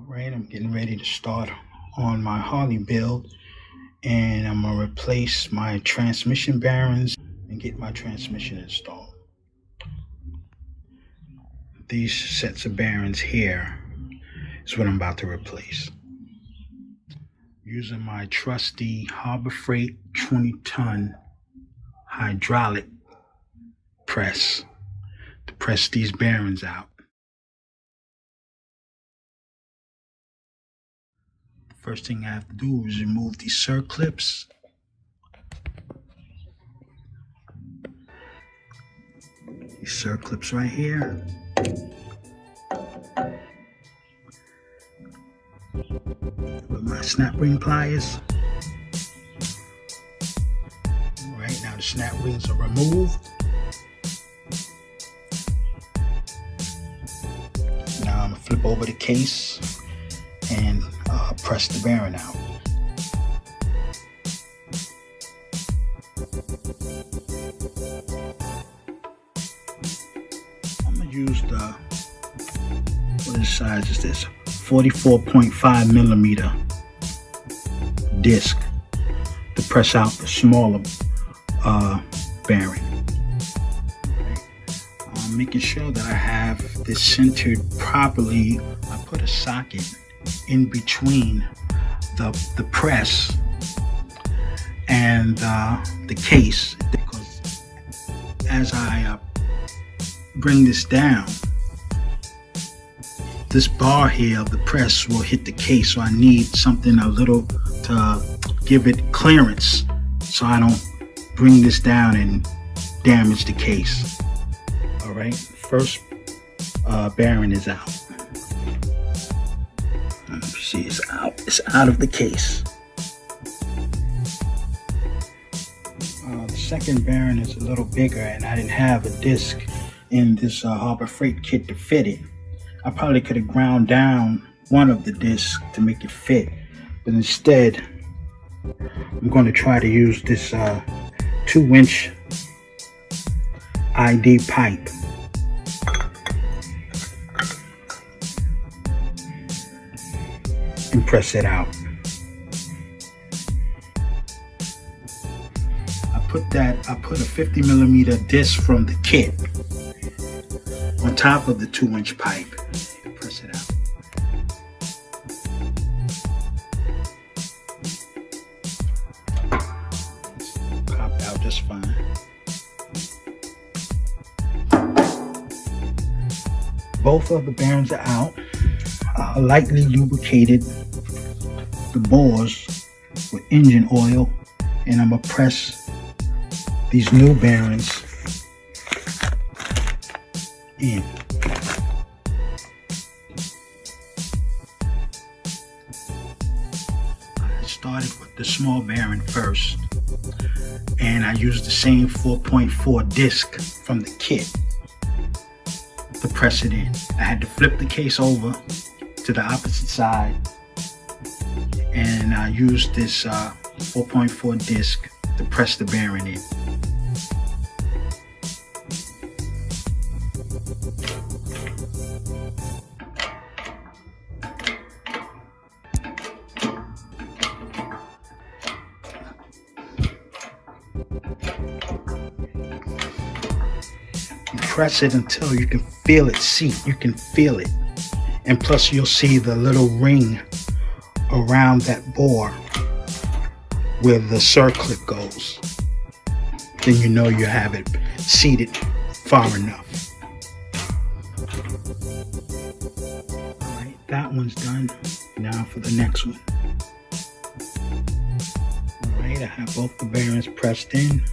Alright, I'm getting ready to start on my Harley build, and I'm going to replace my transmission bearings and get my transmission installed. These sets of bearings here is what I'm about to replace. Using my trusty Harbor Freight 20-ton hydraulic press to press these bearings out. First thing I have to do is remove these circlips. These circlips right here. With my snap ring pliers. Alright, now the snap rings are removed. Now I'm going to flip over the case and press the bearing out. I'm going to use what size is this? 44.5 millimeter disc to press out the smaller bearing. I'm making sure that I have this centered properly. I put a socket in between the press and the case, because as I bring this down, this bar here of the press will hit the case, so I need something a little to give it clearance so I don't bring this down and damage the case. Alright, first bearing is out. See, it's out of the case. The second bearing is a little bigger, and I didn't have a disc in this Harbor Freight kit to fit it. I probably could have ground down one of the discs to make it fit, but instead I'm going to try to use this 2-inch ID pipe. And press it out. I put a 50 millimeter disc from the kit on top of the 2-inch pipe. Press it out. It's popped out just fine. Both of the bearings are out. Lightly lubricated the bores with engine oil, and I'm going to press these new bearings in. I started with the small bearing first, and I used the same 4.4 disc from the kit to press it in. I had to flip the case over to the opposite side, and I used this 4.4 disc to press the bearing in. Press it until you can feel it seat. You can feel it. And plus you'll see the little ring around that bore where the circlip goes. Then you know you have it seated far enough. Alright, that one's done. Now for the next one. Alright, I have both the bearings pressed in,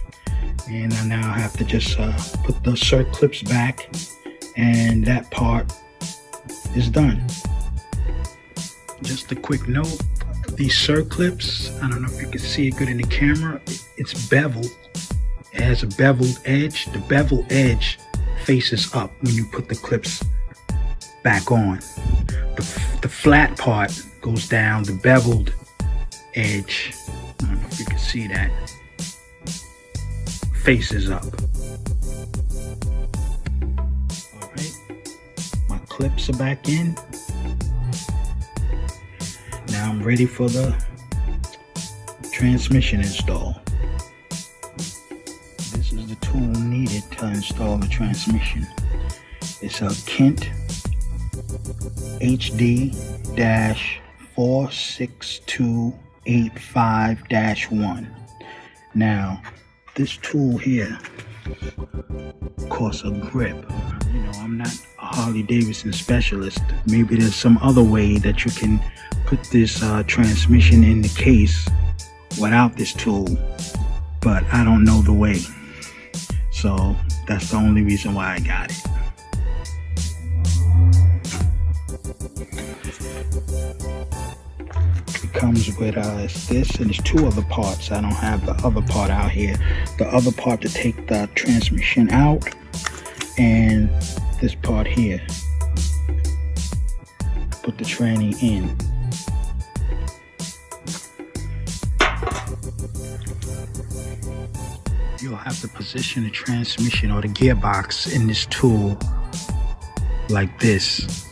and I now have to just put the circlips back, and that part is done. Just a quick note, these circlips, I don't know if you can see it good in the camera, it's beveled. It has a beveled edge. The beveled edge faces up when you put the clips back on. The flat part goes down, the beveled edge, I don't know if you can see that, faces up. Alright, my clips are back in. now I'm ready for the transmission install. This is the tool needed to install the transmission. It's a Kent HD-46285-1. Now, this tool here costs a grip. You know, I'm not a Harley Davidson specialist. Maybe there's some other way that you can put this transmission in the case without this tool, but I don't know the way. So that's the only reason why I got it. It comes with this, and there's two other parts. I don't have the other part out here. The other part to take the transmission out, and this part here, put the tranny in. You'll have to position the transmission or the gearbox in this tool like this.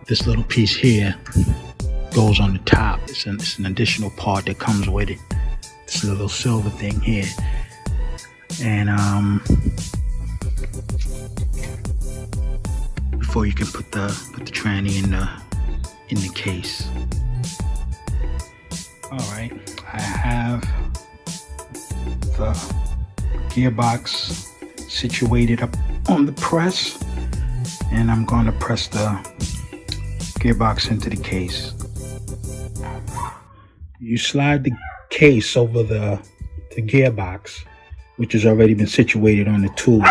This little piece here goes on the top. It's an additional part that comes with it. This little silver thing here. And before you can put the tranny in the case. All right, I have the gearbox situated up on the press, and I'm going to press the gearbox into the case. You slide the case over the gearbox, which has already been situated on the tool,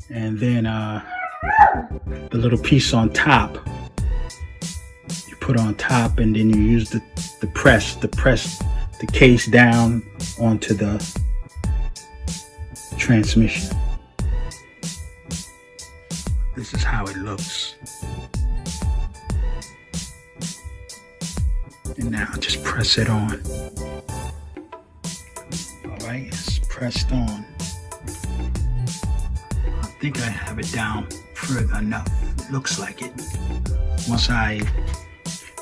and then the little piece on top you put on top, and then you use the press to press the case down onto the transmission. This is how it looks. And now just press it on. Alright, it's pressed on. I think I have it down further enough. It looks like it. Once I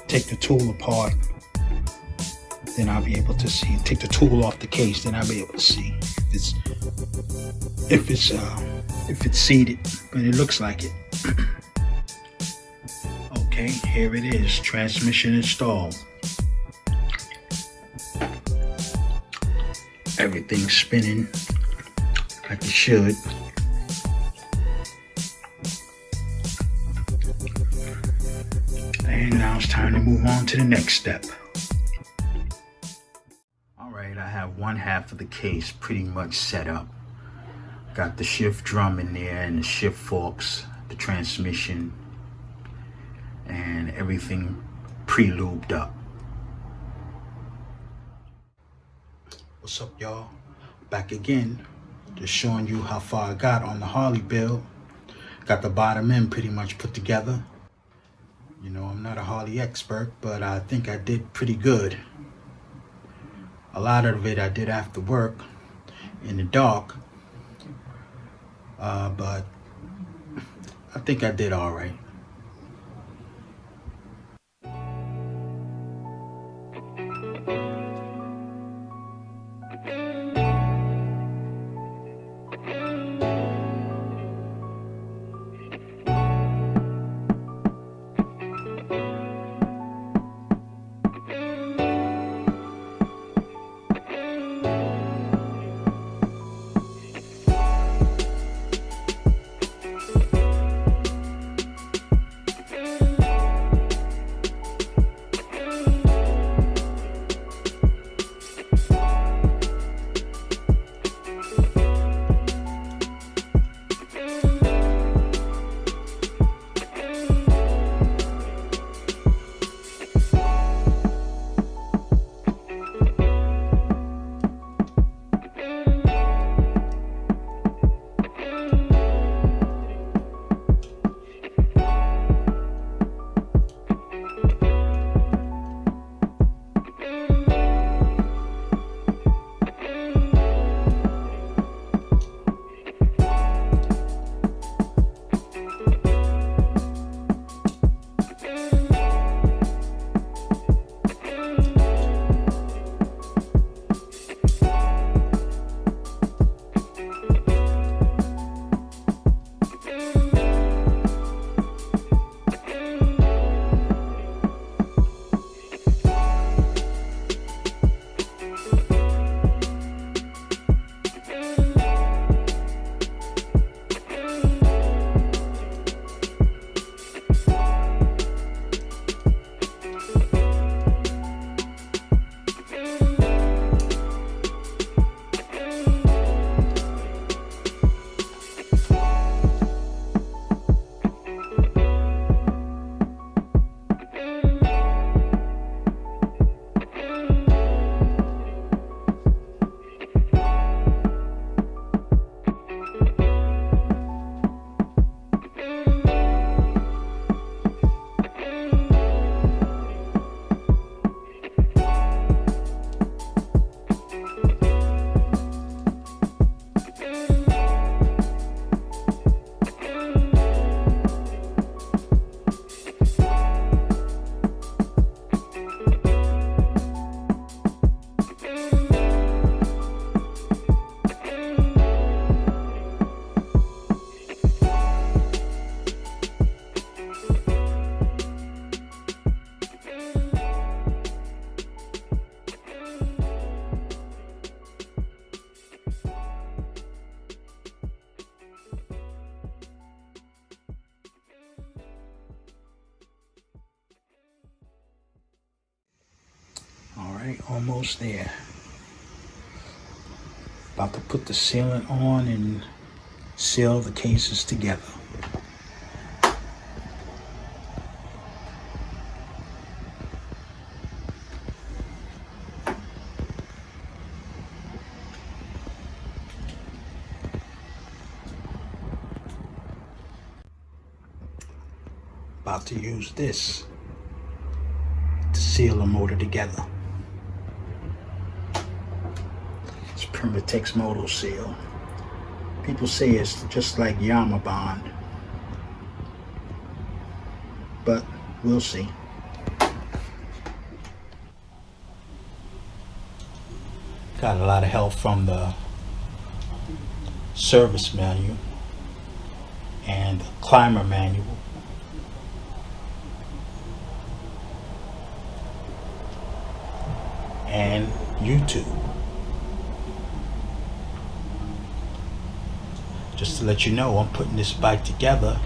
take the tool apart, then I'll be able to see. Take the tool off the case, then I'll be able to see if it's seated. But it looks like it. Okay, here it is. Transmission installed. Everything's spinning like it should. And now it's time to move on to the next step. Alright, I have one half of the case pretty much set up. Got the shift drum in there and the shift forks, the transmission, and everything pre-lubed up. What's up, y'all? Back again, just showing you how far I got on the Harley build. Got the bottom end pretty much put together. You know, I'm not a Harley expert, but I think I did pretty good. A lot of it I did after work in the dark, but I think I did all right. Alright, almost there. About to put the sealant on and seal the cases together. About to use this to seal the motor together. It's Primitex Motor Seal. People say it's just like Yama Bond, but we'll see. Got a lot of help from the service manual and the climber manual. And YouTube. Just to let you know, I'm putting this bike together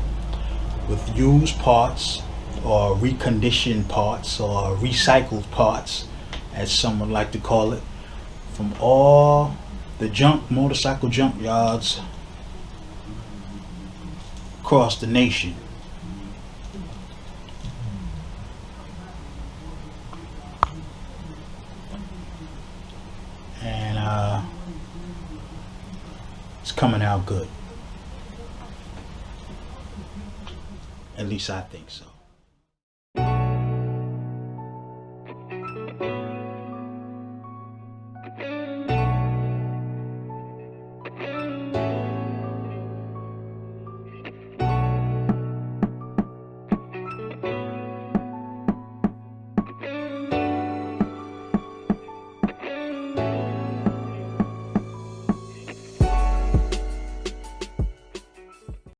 with used parts or reconditioned parts or recycled parts, as some would like to call it, from all the motorcycle junk yards across the nation. And it's coming out good. At least I think so.